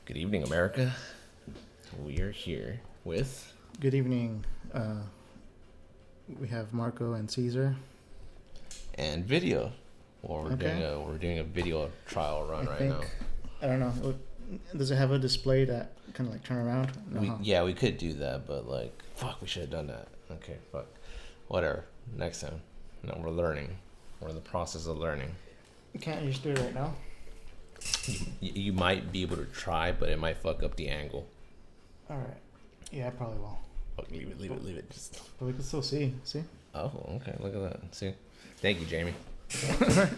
Good evening, America. We are here with... Good evening. We have Marco and Caesar. And video. Well, we're doing a video trial run now. I don't know. Does it have a display that kind of like turn around? No, Yeah, we could do that, but like, fuck, we should have done that. Okay, fuck. Whatever. Next time. No, we're learning. We're in the process of learning. You can't just do it right now. You might be able to try, but it might fuck up the angle. All right. Yeah, I probably will. Fuck, leave it. Just... But we can still see. See? Oh, okay. Look at that. See? Thank you, Jamie. There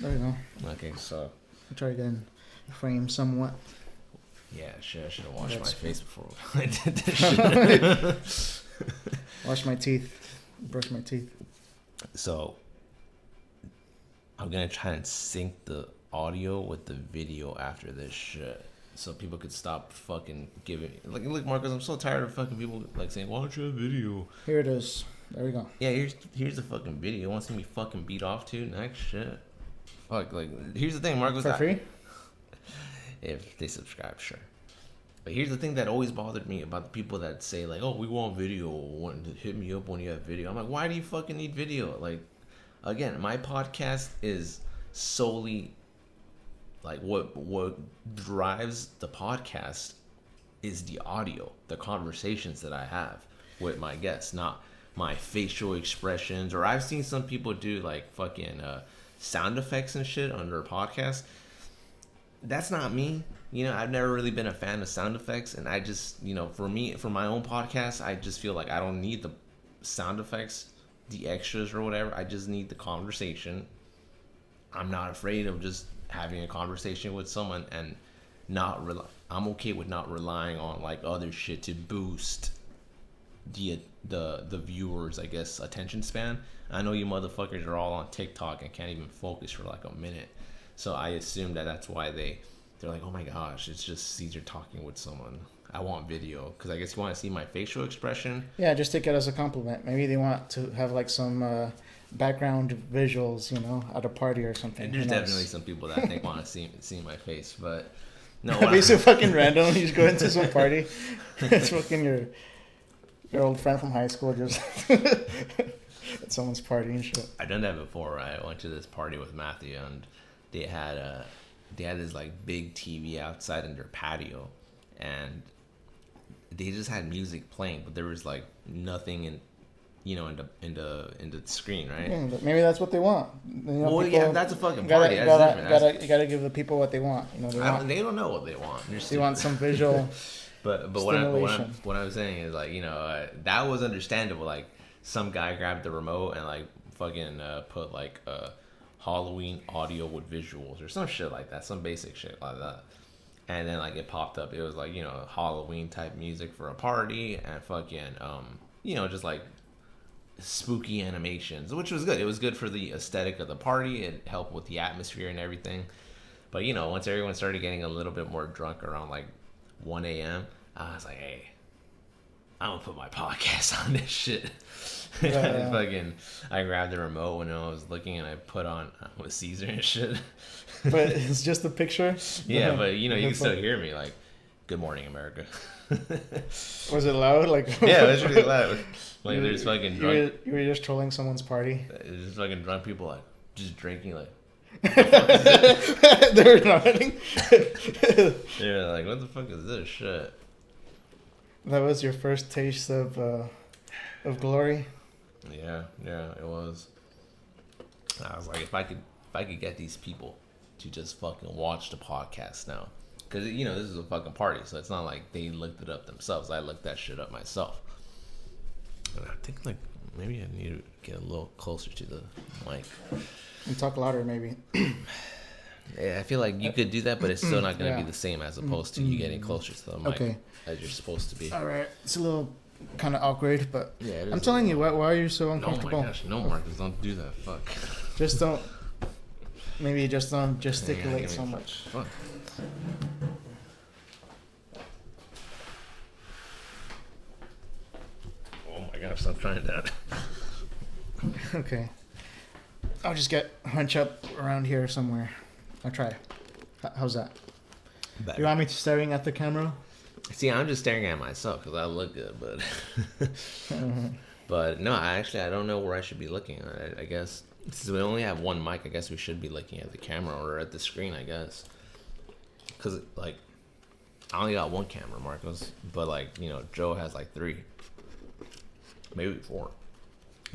you go. Okay, so... I'll try again. Frame somewhat. Yeah, I should have washed my face before I did this shit. Wash my teeth. Brush my teeth. So, I'm going to try and sync the audio with the video after this shit. So people could stop fucking giving... Like, look, Marcus, I'm so tired of fucking people like saying, why don't you have video? Here it is. There we go. Yeah, here's the fucking video. You want to see me fucking beat off to? Next shit. Fuck, like, here's the thing, Marcus. For free? If they subscribe, sure. But here's the thing that always bothered me about the people that say, like, oh, we want video. Hit me up when you have video. I'm like, why do you fucking need video? Like, again, my podcast is solely... Like, what drives the podcast is the audio, the conversations that I have with my guests, not my facial expressions. Or I've seen some people do, like, fucking sound effects and shit on their podcast. That's not me. You know, I've never really been a fan of sound effects. And I just, you know, for my own podcast, I just feel like I don't need the sound effects, the extras or whatever. I just need the conversation. I'm not afraid of just having a conversation with someone and I'm okay with not relying on like other shit to boost the viewers, I guess, attention span. I know you motherfuckers are all on TikTok and can't even focus for like a minute. So I assume that's why they're like, oh my gosh, it's just Caesar talking with someone. I want video because I guess you want to see my facial expression. Yeah, just take it as a compliment. Maybe they want to have like some background visuals, you know, at a party or something. And there's definitely some people that I think want to see my face, but no. It'd be so fucking random. You just go into some party. It's fucking your old friend from high school just at someone's party and shit. I've done that before. Right? I went to this party with Matthew, and they had this like big TV outside in their patio, and they just had music playing, but there was like nothing in the screen, right? Yeah, but maybe that's what they want. You know, well, people, yeah, that's a fucking party. You gotta give the people what they want. You know, they don't know what they want. They want some visual. but what I'm saying is, like, you know, that was understandable. Like, some guy grabbed the remote and like fucking put like Halloween audio with visuals or some shit like that, some basic shit like that. And then like it popped up. It was like, you know, Halloween type music for a party and fucking you know, just like spooky animations, which was good. It was good for the aesthetic of the party. It helped with the atmosphere and everything. But, you know, once everyone started getting a little bit more drunk around like 1 a.m., I was like, hey, I'm gonna put my podcast on this shit. I grabbed the remote when I was looking and I put on with Caesar and shit. But it's just a picture. Yeah, but you know, you can still hear me like, "Good morning, America." Was it loud? Like, yeah, it was really loud. Like, there's fucking drunk. You were just trolling someone's party. There's fucking drunk people like just drinking like. They were nodding. They're like, "What the fuck is this shit?" That was your first taste of glory. Yeah, it was. I was like, if I could get these people to just fucking watch the podcast now, because, you know, this is a fucking party, so it's not like they looked it up themselves. I looked that shit up myself. And I think like maybe I need to get a little closer to the mic and talk louder, maybe. Yeah, I feel like you could do that, but it's still not going to be the same as opposed to you getting closer to the mic as you're supposed to be. All right, it's a little kind of awkward, but yeah, I'm telling you, why are you so uncomfortable? Oh my gosh, no, Marcus, don't do that. Fuck. Just don't. Maybe just don't gesticulate so much. Fuck. Oh my gosh, stop trying that. Okay. I'll just hunch up around here somewhere. I'll try. How's that? Better. You want me to staring at the camera? See, I'm just staring at myself because I look good, but but no, I don't know where I should be looking. I guess since we only have one mic, I guess we should be looking at the camera or at the screen, I guess. Because like I only got one camera, Marcos, but like Joe has like 3, maybe 4.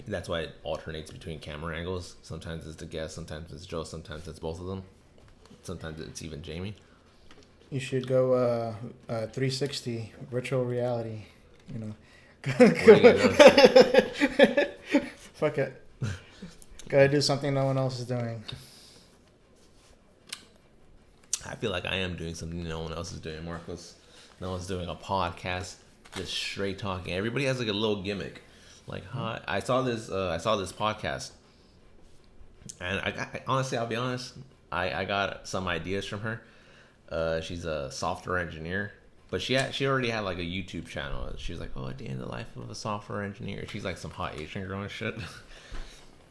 That's why it alternates between camera angles. Sometimes it's the guest, sometimes it's Joe, sometimes it's both of them. Sometimes it's even Jamie. You should go 360 virtual reality. Fuck it. Gotta do something no one else is doing. I feel like I am doing something no one else is doing, Marcos. No one's doing a podcast, just straight talking. Everybody has like a little gimmick. Like, hi, I saw this podcast, and honestly, I'll be honest, I got some ideas from her. She's a software engineer, but she already had like a YouTube channel. She was like, "Oh, a day in the life of a software engineer." She's like some hot Asian girl and shit.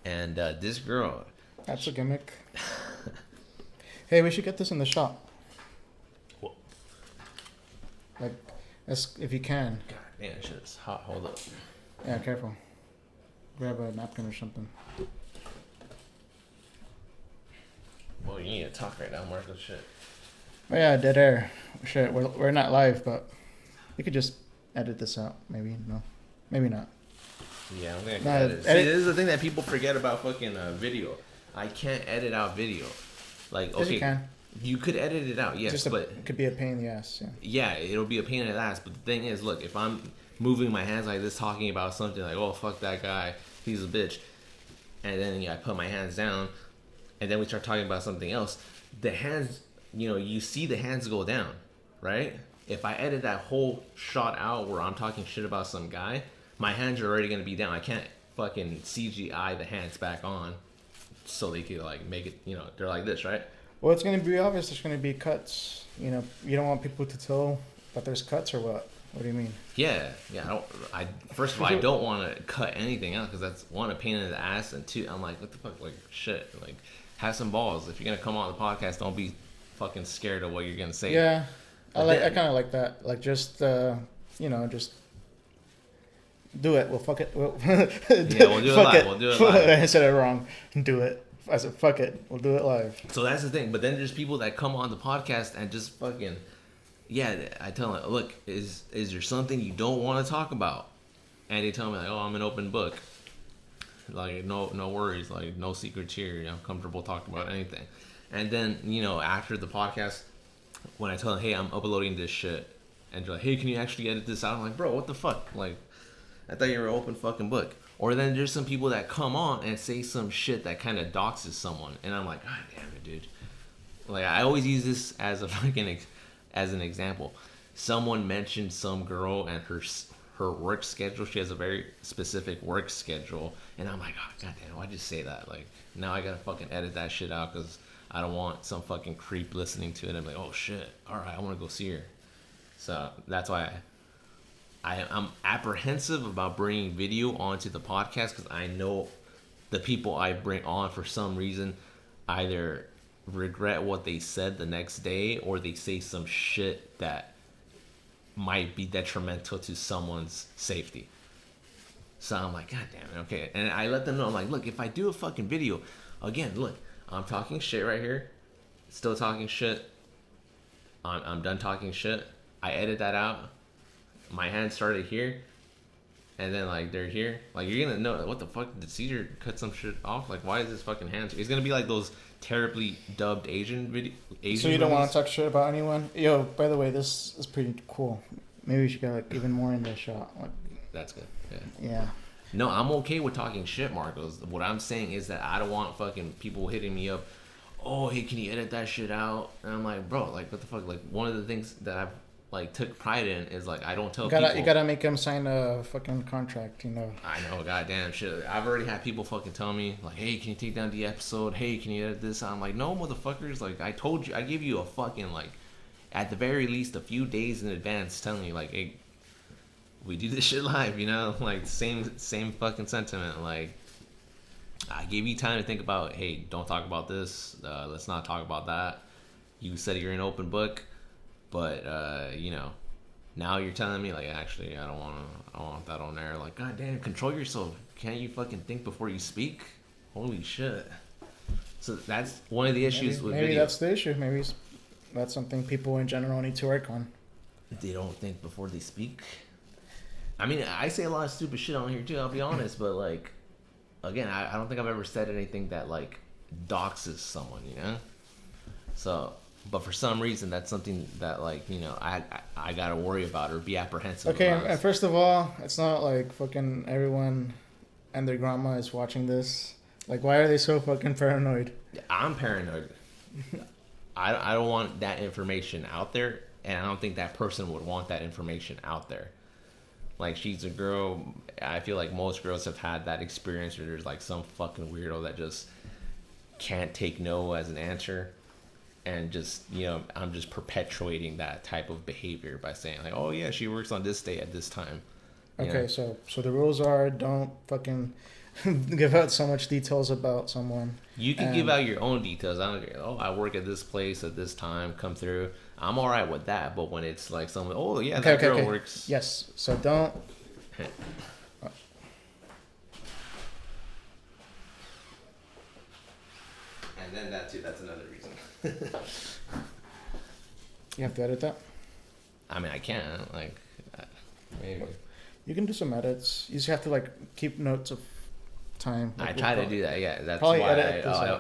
And this girl, that's a gimmick. Hey, we should get this in the shop. What? Like, if you can. God damn, shit, it's hot. Hold up. Yeah, careful. Grab a napkin or something. Well, you need to talk right now, Marcos. Shit. Oh yeah, dead air. Shit, we're not live, but you could just edit this out. Maybe maybe not. Yeah, I'm gonna edit. See, this is the thing that people forget about fucking video. I can't edit out video. Like, okay, you can. You could edit it out, yes, but it could be a pain in the ass. Yeah, it'll be a pain in the ass. But the thing is, look, if I'm moving my hands like this, talking about something like, "Oh, fuck that guy, he's a bitch," and then I put my hands down, and then we start talking about something else, the hands, you see the hands go down, right? If I edit that whole shot out where I'm talking shit about some guy, my hands are already gonna be down. I can't fucking CGI the hands back on, so they could like make it. They're like this, right? Well, it's gonna be obvious. There's gonna be cuts. You don't want people to tell that there's cuts or what? What do you mean? Yeah. First of all, I don't want to cut anything out because that's one, a pain in the ass, and 2, I'm like, what the fuck, like shit, like have some balls. If you're gonna come on the podcast, don't be fucking scared of what you're gonna say. Yeah, I kind of like that. Like just just do it. Well, fuck it. We'll we'll do it live. We'll do it live. I said it wrong. Do it. I said fuck it. We'll do it live. So that's the thing. But then there's people that come on the podcast and just fucking. Yeah, I tell them, look, is there something you don't want to talk about? And they tell me like, oh, I'm an open book. Like no worries, like no secrets here. I'm comfortable talking about anything. And then after the podcast, when I tell them, hey, I'm uploading this shit, and they're like, hey, can you actually edit this out? I'm like, bro, what the fuck? Like, I thought you were an open fucking book. Or then there's some people that come on and say some shit that kind of doxes someone, and I'm like, God damn it, dude. Like I always use this as a fucking as an example. Someone mentioned some girl and her work schedule. She has a very specific work schedule, and I'm like, oh, God damn, why'd you say that? Like now I gotta fucking edit that shit out because I don't want some fucking creep listening to it. I'm like, oh shit, all right, I want to go see her. So that's why I'm apprehensive about bringing video onto the podcast because I know the people I bring on for some reason either regret what they said the next day or they say some shit that might be detrimental to someone's safety. So I'm like, God damn it, okay. And I let them know, I'm like, look, if I do a fucking video, again, look, I'm talking shit right here, still talking shit. I'm done talking shit. I edit that out. My hands started here, and then like they're here. Like you're gonna know what the fuck did Caesar cut some shit off? Like why is his fucking hands? It's gonna be like those terribly dubbed Asian video. So you don't want to talk shit about anyone? Yo, by the way, this is pretty cool. Maybe we should get like even more in this shot. Like, that's good. Yeah. No, I'm okay with talking shit, Marcos. What I'm saying is that I don't want fucking people hitting me up. Oh, hey, can you edit that shit out? And I'm like, bro, like what the fuck? Like one of the things that I've like took pride in is like I don't tell people. You gotta make them sign a fucking contract, I know, goddamn shit. I've already had people fucking tell me like, hey, can you take down the episode? Hey, can you edit this? I'm like, no, motherfuckers. Like I told you, I give you a fucking like, at the very least, a few days in advance, telling you like, hey, we do this shit live, like same fucking sentiment. Like I gave you time to think about, hey, don't talk about this. Let's not talk about that. You said you're an open book. But now you're telling me like actually I don't want that on there. Like, god damn, control yourself. Can't you fucking think before you speak? Holy shit. So that's one of the issues with maybe video. That's the issue. Maybe that's something people in general need to work on. They don't think before they speak. I mean, I say a lot of stupid shit on here too, I'll be honest, but like, again, I don't think I've ever said anything that like doxes someone, So, but for some reason, that's something that like, I gotta worry about or be apprehensive okay, about. and first of all, it's not like fucking everyone and their grandma is watching this. Like, why are they so fucking paranoid? I'm paranoid. I don't want that information out there, and I don't think that person would want that information out there. Like, she's a girl. I feel like most girls have had that experience where there's like some fucking weirdo that just can't take no as an answer, and just I'm just perpetuating that type of behavior by saying like, oh yeah, she works on this day at this time. Okay, so the rules are don't fucking give out so much details about someone. You can give out your own details. I don't care. Oh, I work at this place at this time. Come through. I'm all right with that. But when it's like someone, oh yeah, that girl works. Yes. So don't. And then that too. That's another reason. You have to edit that. I mean, I can't. Like, maybe. You can do some edits. You just have to like keep notes of time. Like, I try to do that. Yeah, that's probably why.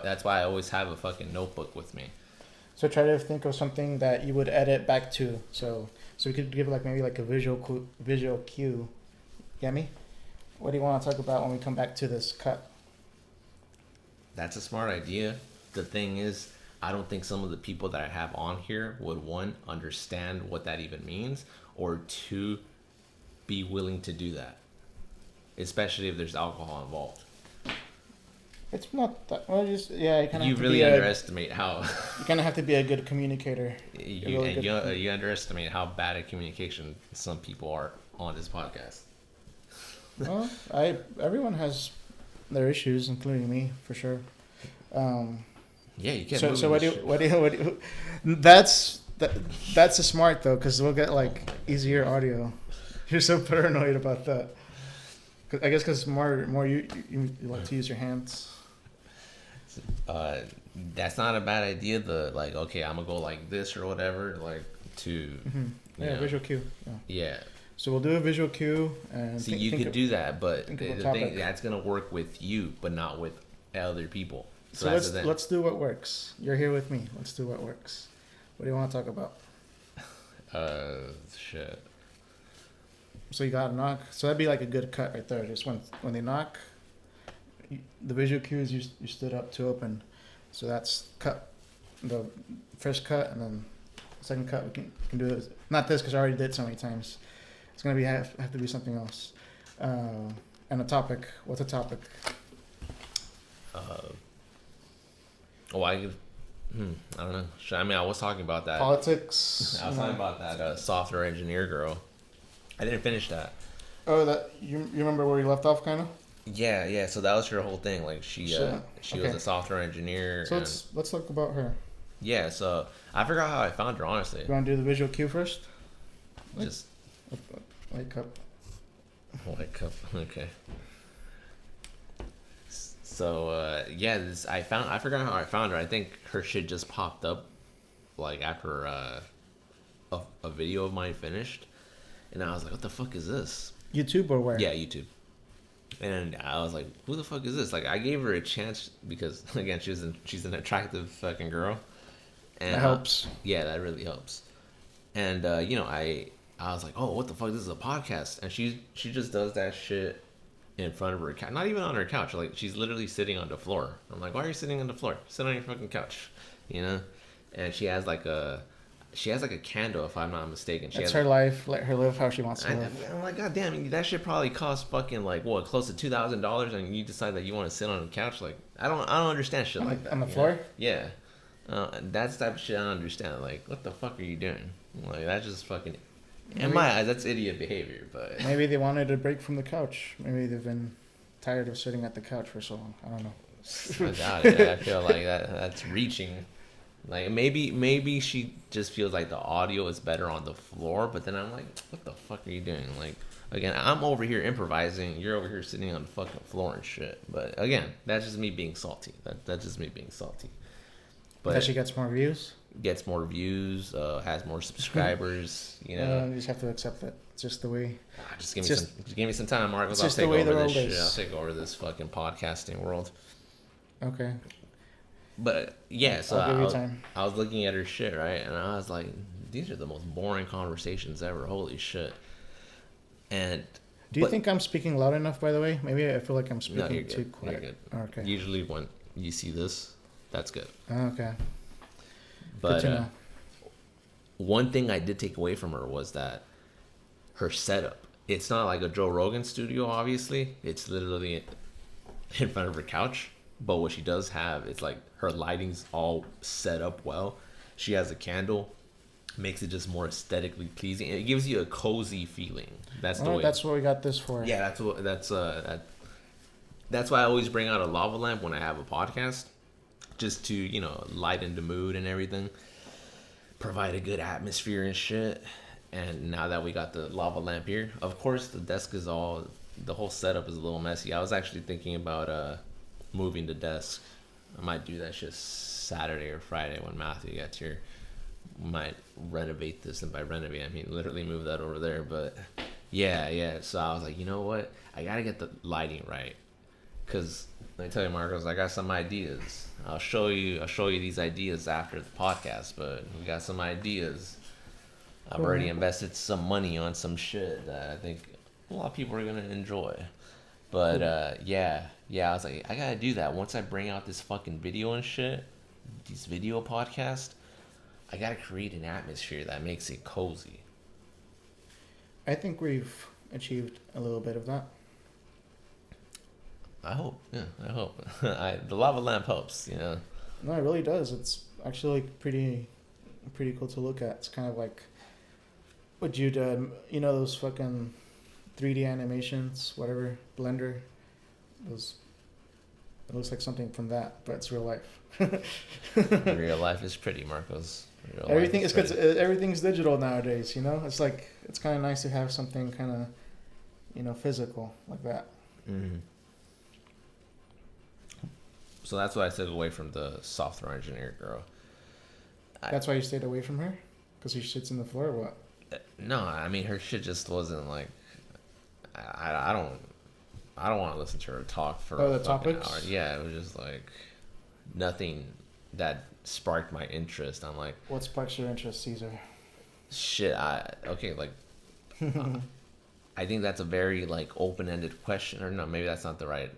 That's why I always have a fucking notebook with me. So try to think of something that you would edit back to. So we could give like maybe like a visual cue. Get me? What do you want to talk about when we come back to this cut? That's a smart idea. The thing is, I don't think some of the people that I have on here would, one, understand what that even means, or two, be willing to do that, especially if there's alcohol involved. It's not that well. You really underestimate how you kind of have to be a good communicator. You underestimate how bad at communication some people are on this podcast. Well, everyone has their issues, including me, for sure. Yeah, you can't. So what do you? That's a smart though, because we'll get like easier audio. You're so paranoid about that. I guess because more you like to use your hands. That's not a bad idea. Okay, I'm gonna go like this or whatever, like to visual cue. Yeah. So we'll do a visual cue and see. You could do that, but the thing that's gonna work with you, but not with other people. So let's do what works. You're here with me. Let's do what works. What do you want to talk about? Shit. So you got to knock. So that'd be like a good cut right there. Just when they knock, the visual cue is you stood up to open. So that's cut. The first cut and then the second cut. We can do it. Not this because I already did it so many times. It's gonna be have to be something else. And a topic. What's a topic? I don't know. I mean, I was talking about that. Politics. I was talking about that software engineer girl. I didn't finish that. Oh, that you remember where you left off, kind of? Yeah. So that was her whole thing. Like she was a software engineer. So let's talk about her. Yeah. So I forgot how I found her. Honestly. You want to do the visual cue first? Just white cup. White cup. Okay. So I forgot how I found her. I think her shit just popped up, like after a video of mine finished, and I was like, "What the fuck is this?" YouTube or where? Yeah, YouTube. And I was like, "Who the fuck is this?" Like, I gave her a chance because again, she's an attractive fucking girl, and that helps. Yeah, that really helps. And I was like, "Oh, what the fuck? This is a podcast," and she just does that shit in front of her couch, not even on her couch. Like, she's literally sitting on the floor. I'm like, why are you sitting on the floor? Sit on your fucking couch, And she has like a candle, if I'm not mistaken. That's her life. Let her live how she wants to live. I'm like, god damn, that shit probably costs fucking like what, close to $2,000, and you decide that you want to sit on the couch. Like, I don't understand shit like that. On the floor? Yeah, that's the type of shit I don't understand. Like, what the fuck are you doing? Like, that's just fucking. In my eyes, that's idiot behavior, but... Maybe they wanted a break from the couch. Maybe they've been tired of sitting at the couch for so long. I don't know. I doubt it. I feel like that's reaching. Like maybe she just feels like the audio is better on the floor, but then I'm like, what the fuck are you doing? Like, again, I'm over here improvising, you're over here sitting on the fucking floor and shit. But again, that's just me being salty. That's just me being salty. But that she gets more views. Gets more views, has more subscribers. You know, you just have to accept it. It's just the way. Just give me some time, Marcos. I'll take over this shit. I'll take over this fucking podcasting world. Okay. But yeah, so I was looking at her shit, right, and I was like, these are the most boring conversations ever. Holy shit. And do you think I'm speaking loud enough, by the way? Maybe I feel like I'm speaking too quiet. You're good. Okay. Usually when you see this, that's good. Okay. But good to know. One thing I did take away from her was that her setup. It's not like a Joe Rogan studio, obviously. It's literally in front of her couch. But what she does have, it's like her lighting's all set up well. She has a candle, makes it just more aesthetically pleasing. It gives you a cozy feeling. That's the way. That's what we got this for. Yeah, that's why I always bring out a lava lamp when I have a podcast, just to lighten the mood and everything, provide a good atmosphere and shit. And now that we got the lava lamp here, of course the whole setup is a little messy. I was actually thinking about moving the desk. I might do that shit Saturday or Friday when Matthew gets here. Might renovate this, and by renovate I mean literally move that over there. But yeah. So I was like, you know what? I gotta get the lighting right. Cause let me tell you, Marcos, I got some ideas. I'll show you these ideas after the podcast. But we got some ideas. I've already invested some money on some shit that I think a lot of people are gonna enjoy. But yeah, I was like, I gotta do that. Once I bring out this fucking video and shit, these video podcasts, I gotta create an atmosphere that makes it cozy. I think we've achieved a little bit of that. I hope. Yeah, I hope. The lava lamp helps, No, it really does. It's actually pretty cool to look at. It's kind of like what you'd, those fucking 3D animations, whatever, Blender. It looks like something from that, but it's real life. Real life is pretty, Marcos. Everything's digital nowadays. It's like it's kind of nice to have something kind of, physical like that. Mm-hmm. So that's what I took away from the software engineer girl. That's why you stayed away from her? Because she sits in the floor or what? No, I mean her shit just wasn't like. I don't want to listen to her talk for the topics. Hour. Yeah, it was just like nothing that sparked my interest. I'm like, what sparks your interest, Cesar? Shit, I think that's a very like open-ended question, or no, maybe that's not the right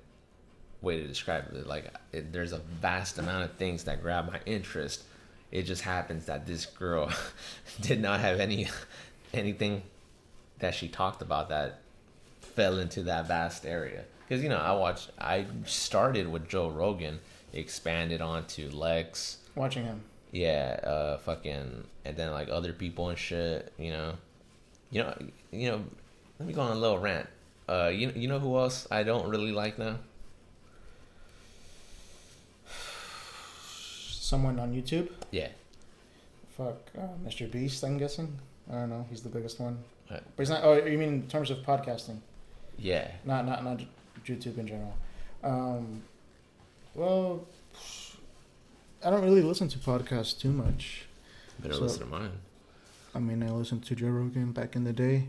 way to describe it. Like, there's a vast amount of things that grab my interest. It just happens that this girl did not have anything that she talked about that fell into that vast area. Because I started with Joe Rogan, expanded onto Lex, watching him. Yeah, and then like other people and shit. Let me go on a little rant. You know who else I don't really like now? Someone on YouTube? Yeah. Fuck, Mr. Beast, I'm guessing. I don't know. He's the biggest one. What? But he's not. Oh, you mean in terms of podcasting? Yeah. Not YouTube in general. Well, I don't really listen to podcasts too much. Better listen to mine. I mean, I listened to Joe Rogan back in the day.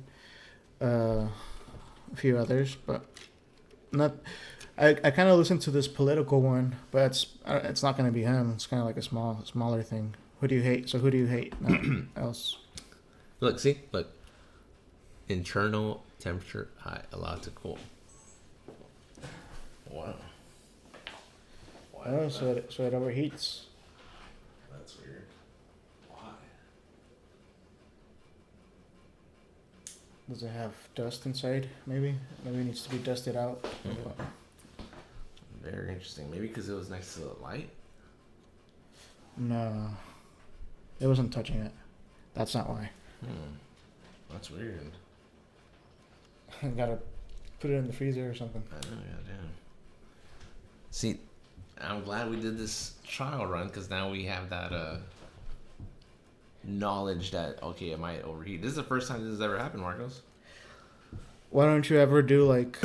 A few others, but not. I kind of listened to this political one, but it's not going to be him. It's kind of like a smaller thing. Who do you hate? So who do you hate else? Look. Internal temperature high, allowed to cool. Wow. Oh, so it overheats. That's weird. Why? Does it have dust inside? Maybe it needs to be dusted out. Mm-hmm. Very interesting. Maybe because it was next to the light? No. It wasn't touching it. That's not why. That's weird. I gotta put it in the freezer or something. I know, yeah, damn. See, I'm glad we did this trial run because now we have that knowledge that okay, it might overheat. This is the first time this has ever happened, Marcos. Why don't you ever do like,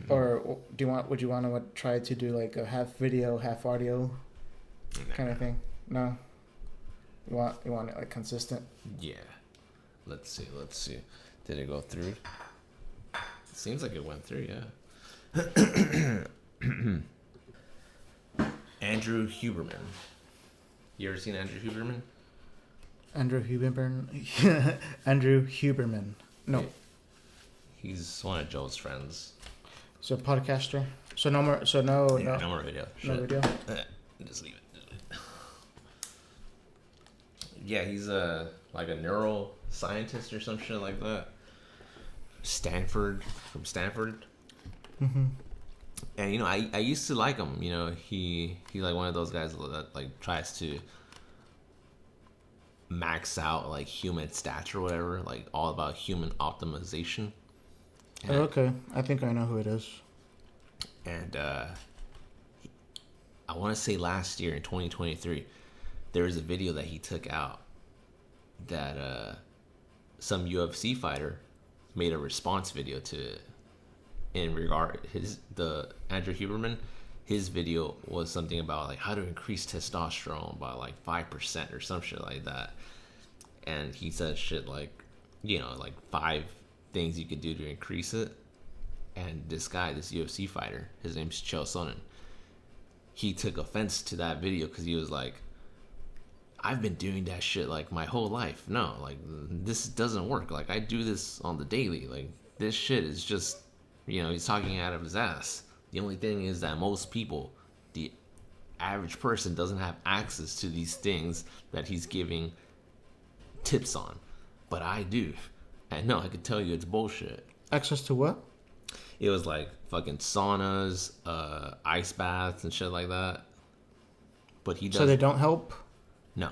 or would you want to try to do like a half video, half audio kind of thing? No. You want it like consistent? Yeah. Let's see. Did it go through? It seems like it went through, yeah. Andrew Huberman. You ever seen Andrew Huberman? Andrew Huberman? Andrew Huberman. No. He's one of Joe's friends. So podcaster. So no more. So no. Yeah, no more video. No video. Just leave it. Yeah, he's like a neuroscientist or some shit like that. From Stanford. Mm-hmm. And you know, I used to like him. You know, he's like one of those guys that like tries to max out like human stats or whatever, like all about human optimization. And, okay, I think I know who it is. And I want to say last year in 2023, there was a video that he took out that some UFC fighter made a response video to. In regard the Andrew Huberman, his video was something about like how to increase testosterone by like 5% or some shit like that. And he said shit like, you know, like 5 things you could do to increase it. And this guy, this UFC fighter, his name's Chael Sonnen, he took offense to that video because he was like, I've been doing that shit like my whole life. No, like this doesn't work. Like I do this on the daily. Like this shit is just, you know, he's talking out of his ass. The only thing is that most people, the average person, doesn't have access to these things that he's giving tips on. But I do. And no, I could tell you it's bullshit. Access to what? It was like fucking saunas, ice baths and shit like that. But he does. So they don't help? No.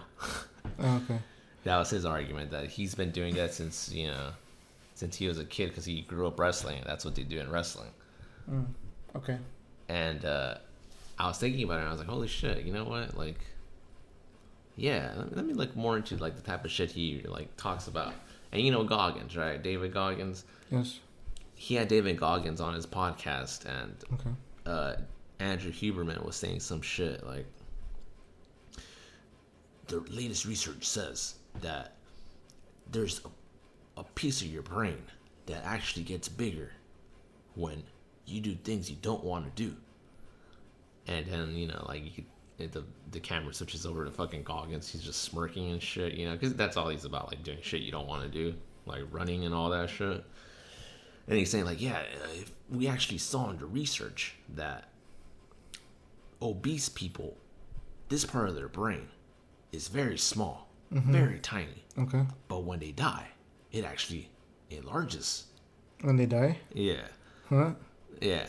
Oh, okay. That was his argument, that he's been doing that since, you know, since he was a kid because he grew up wrestling. That's what they do in wrestling. Okay. And I was thinking about it and I was like, holy shit, you know what? Like, yeah, let me look more into like the type of shit he like talks about. And you know Goggins, right? David Goggins. Yes. He had David Goggins on his podcast, and okay. Andrew Huberman was saying some shit like, the latest research says that there's a piece of your brain that actually gets bigger when you do things you don't want to do. And then, you know, like you could, the camera switches over to fucking Goggins. He's just smirking and shit, you know, because that's all he's about, like doing shit you don't want to do, like running and all that shit. And he's saying like, yeah, if we actually saw in the research that obese people, this part of their brain is very small, very tiny. Okay. But when they die, it actually enlarges. When they die? Yeah. Huh? Yeah.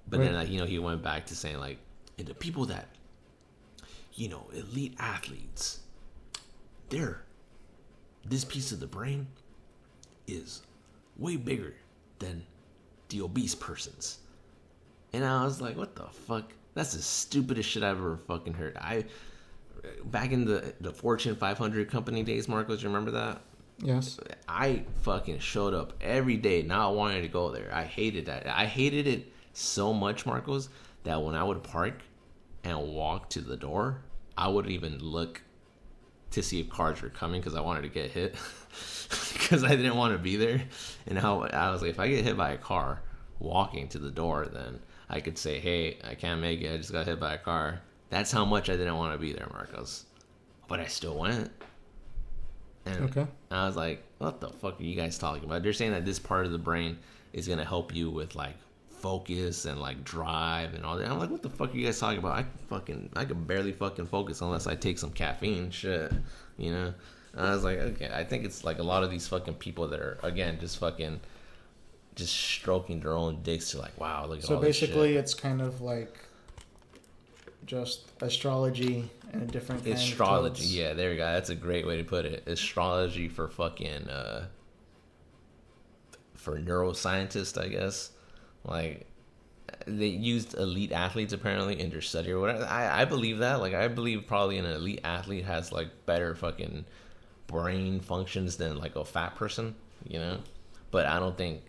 But then, like, you know, he went back to saying, like, the people that, you know, elite athletes, this piece of the brain is way bigger than the obese person's. And I was like, what the fuck? That's the stupidest shit I've ever fucking heard. Back in the Fortune 500 company days, Marcos, you remember that? Yes. I fucking showed up every day not wanting to go there. I hated that. I hated it so much, Marcos, that when I would park and walk to the door, I wouldn't even look to see if cars were coming because I wanted to get hit because I didn't want to be there. And I was like, if I get hit by a car walking to the door, then I could say, hey, I can't make it. I just got hit by a car. That's how much I didn't want to be there, Marcos. But I still went. And okay. I was like, what the fuck are you guys talking about? They're saying that this part of the brain is going to help you with, like, focus and, like, drive and all that. I'm like, what the fuck are you guys talking about? I can barely fucking focus unless I take some caffeine. Shit. You know? And I was like, okay. I think it's, like, a lot of these fucking people that are, again, just stroking their own dicks to, like, wow, look at all this shit. So basically it's kind of like just astrology and a different kind astrology, of yeah, there you go. That's a great way to put it. Astrology for fucking for neuroscientists, I guess. Like, they used elite athletes apparently in their study or whatever. I believe that. Like, I believe probably an elite athlete has like better fucking brain functions than like a fat person, you know. But I don't think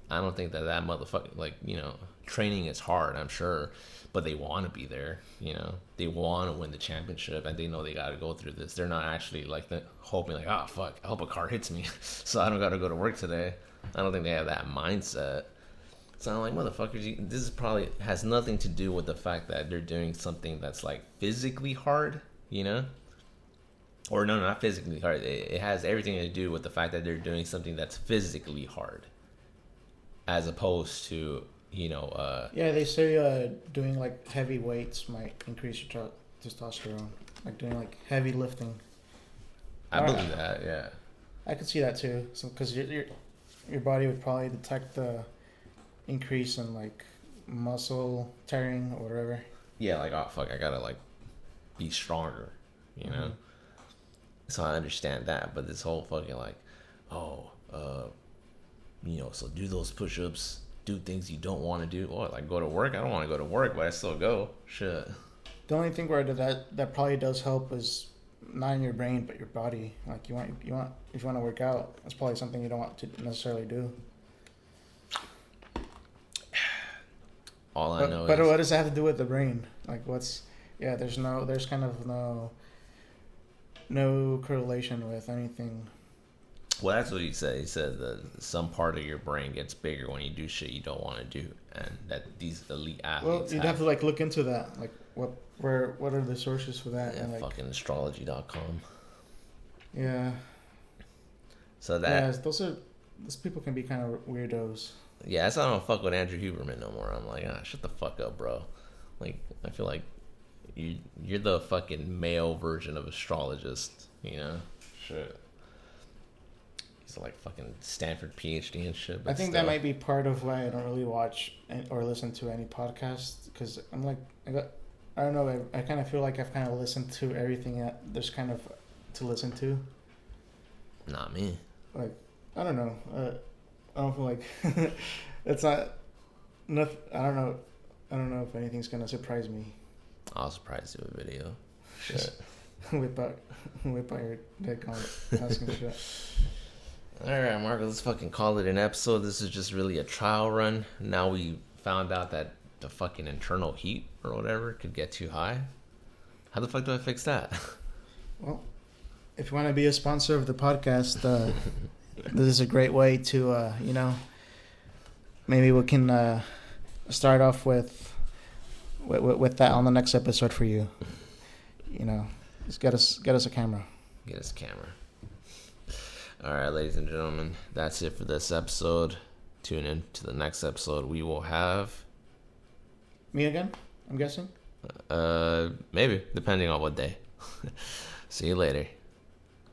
that motherfucker, like, you know, training is hard, I'm sure, but they want to be there, you know. They want to win the championship, and they know they got to go through this. They're not actually like hoping like, oh fuck, I hope a car hits me so I don't got to go to work today. I don't think they have that mindset. So I'm like, motherfuckers, this is probably has nothing to do with the fact that they're doing something that's like physically hard, you know? Or no, not physically hard. It has everything to do with the fact that they're doing something that's physically hard, as opposed to, you know. Yeah, they say doing like heavy weights might increase your testosterone. Like doing like heavy lifting. I believe that. Yeah. I could see that too. So because your body would probably detect the increase in like muscle tearing or whatever. Yeah, like, oh fuck, I gotta like be stronger, you know. So I understand that, but this whole fucking like, you know, so do those push-ups, do things you don't want to do. Or like go to work. I don't want to go to work, but I still go. Shit. The only thing where that probably does help is not in your brain but your body. Like you want if you want to work out, that's probably something you don't want to necessarily do. All I know but is, what does that have to do with the brain? Like there's kind of no correlation with anything. well, that's what he said. He said that some part of your brain gets bigger when you do shit you don't want to do, and that these elite athletes. Well, you'd have to like look into that. Like what are the sources for that? Yeah, and like fucking astrology.com. Yeah. So that those people can be kind of weirdos. yeah, that's why I don't fuck with Andrew Huberman no more. I'm like, shut the fuck up, bro. Like, I feel like you're the fucking male version of astrologist, you know? Shit. He's like fucking Stanford PhD and shit. But I think that might be part of why I don't really watch or listen to any podcasts, because I'm like, I don't know, I kind of feel like I've kind of listened to everything that there's kind of to listen to. Not me. Like, I don't know. I don't feel like it's not enough. I don't know if anything's gonna surprise me. I'll surprise you with a video. Shit. whip out your dick on asking shit. Alright, Marco, let's fucking call it an episode. This is just really a trial run. Now we found out that the fucking internal heat or whatever could get too high. How the fuck do I fix that? Well, if you want to be a sponsor of the podcast, this is a great way to, maybe we can start off with that on the next episode for you. You know, just get us a camera. Get us a camera. All right, ladies and gentlemen, that's it for this episode. Tune in to the next episode. We will have me again, I'm guessing. Maybe, depending on what day. See you later.